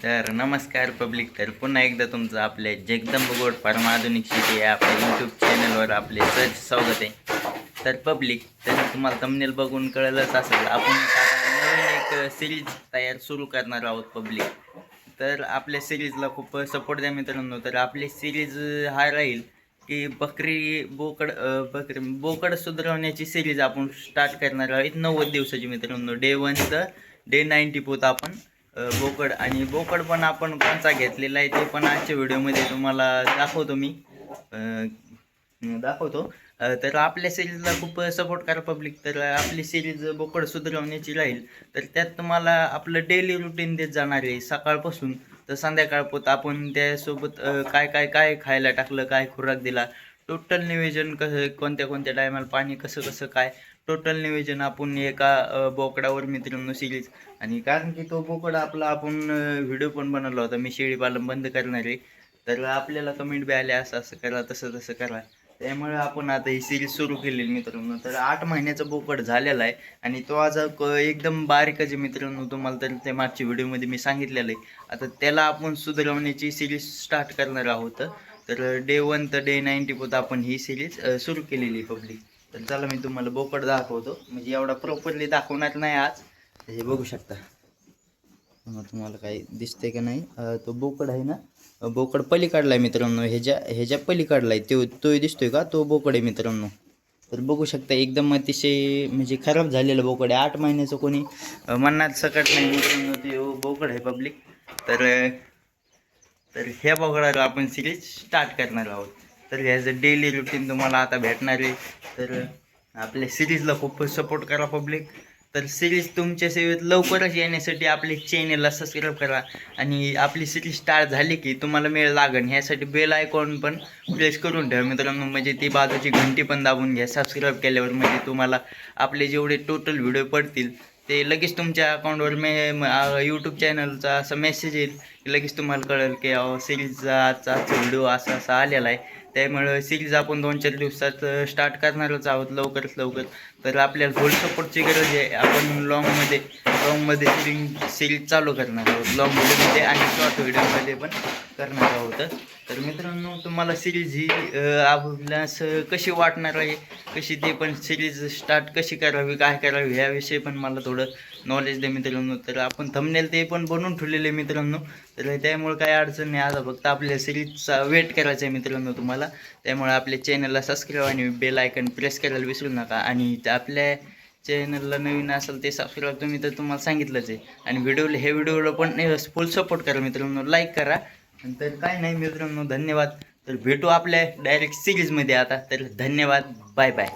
तर नमस्कार पब्लिक. तर पुन्हा एकदा तुमचं आपल्या जगदंब गोड फार्म आधुनिक शेती या आपल्या यूट्यूब चॅनलवर आपले सहज स्वागत आहे. तर पब्लिक, तर तुम्हाला थंबनेल बघून कळलंच असेल, आपण आता नवीन एक सिरीज सुरू करणार आहोत पब्लिक. तर आपल्या सिरीजला खूप सपोर्ट द्या मित्रांनो. तर आपली सिरीज हा राहील की बोकड सुधारवण्याची सिरीज आपण स्टार्ट करणार आहोत. 90 दिवसाची मित्रांनो. डे 1 तर डे 90 पोत आपण बोकड. आणि बोकड पण आपण कोणता घेतलेला आहे ते पण आजच्या व्हिडिओमध्ये तुम्हाला दाखवतो मी दाखवतो. तर आपल्या सिरीजला खूप सपोर्ट करा पब्लिक. तर आपली सिरीज बोकड सुधारवण्याची राहील. तर त्यात तुम्हाला आपलं डेली रुटीन देत जाणार आहे सकाळपासून तर संध्याकाळपोत. आपण त्यासोबत काय काय काय खायला टाकलं, काय खुराक दिला, टोटल नियोजन कसं, कोणत्या कोणत्या टायमाला पाणी कसं कसं काय, टोटल नियोजन आपण एका बोकडावर मित्रांनो सिरीज. आणि कारण की तो बोकड आपला आपण व्हिडिओ पण बनवला होता, मी शेळीपालन बंद करणार आहे. तर आपल्याला कमेंट बी आले असं असं करा, तसं तसं करा. त्यामुळे आपण आता ही सिरीज सुरू केलेली मित्रांनो. तर 8 महिन्याचा बोकड झालेला आहे आणि तो आज एकदम बारीकच आहे मित्रांनो. तुम्हाला तर त्या मागच्या व्हिडिओमध्ये मी सांगितलेलं आहे. आता त्याला आपण सुधारवण्याची सिरीज स्टार्ट करणार आहोत. तर डे 1 तर डे 90 पोत आपण ही सिरीज सुरू केलेली पब्लिक. तर चला मी तुम्हाला बोकड दाखवतो. म्हणजे एवढा प्रॉपरली दाखवणार नाही आज. हे बघू शकता तुम्हाला काही दिसतंय का नाही. तो बोकड आहे ना, बोकड पलीकडला आहे मित्रांनो. ह्याच्या पलीकडला आहे तो दिसतोय का, तो बोकड आहे मित्रांनो. तर बघू शकता एकदम अतिशय म्हणजे खराब झालेलं बोकड आहे. 8 महिन्याचं कोणी मनात सकट नाही मित्रांनो, ते बोकड आहे पब्लिक. तर तर ह्या बोकडाला आपण सिरीज स्टार्ट करणार आहोत. तर ह्याचं डेली रुटीन तुम्हाला आता भेटणार आहे. तर आपल्या सिरीजला खूप सपोर्ट करा पब्लिक. तर सिरीज तुमच्या सेवेत लवकरच येण्यासाठी आपल्या चॅनेलला सबस्क्राईब करा. आणि आपली सिरीज स्टार्ट झाली की तुम्हाला मेळ लागेल ह्यासाठी बेल आयकॉन पण प्रेस करून ठेवा मित्रांनो. म्हणजे ती बाजूची घंटी पण दाबून घ्या सबस्क्राईब केल्यावर. म्हणजे तुम्हाला आपले जेवढे टोटल व्हिडिओ पडतील ते लगेच तुमच्या अकाउंटवर यूट्यूब चॅनलचा असा मेसेज येईल की लगेच तुम्हाला कळेल की सिरीजचा आजचा व्हिडिओ असा असा आलेला आहे. त्यामुळं सिरीज आपण 2-4 दिवसात स्टार्ट करणारच आहोत लवकरात लवकर. तर आपल्याला फुल सपोर्टची गरज आहे. आपण लॉंगमध्ये सिरीज चालू करणार आहोत, लॉंग व्हिडिओमध्ये आणि शॉर्ट व्हिडिओमध्ये पण करणार आहोत. तर मित्रांनो, तुम्हाला सिरीज ही आपल्यास कशी वाटणार आहे, कशी ते पण सिरीज स्टार्ट कशी करावी, काय करावी ह्याविषयी पण मला थोडं नॉलेज द्या मित्रांनो. तर आपण थंबनेल ते पण बनवून ठेवलेले मित्रांनो. तर त्यामुळे काही अडचण नाही. आता फक्त आपल्या सिरीजचा वेट करायचा आहे मित्रांनो तुम्हाला. त्यामुळे आपल्या चॅनलला सबस्क्राईब आणि बेल आयकन प्रेस करायला विसरू नका. आणि आपल्या चॅनलला नवीन असेल ते सबस्क्राईब तुम्ही तर तुम्हाला सांगितलंच आहे. आणि व्हिडिओला पण फुल सपोर्ट करा मित्रांनो, लाईक करा. तर काय नाही मित्रांनो, धन्यवाद. तर भेटू आपल्या डायरेक्ट सिरीजमध्ये आता. तर धन्यवाद, बाय बाय.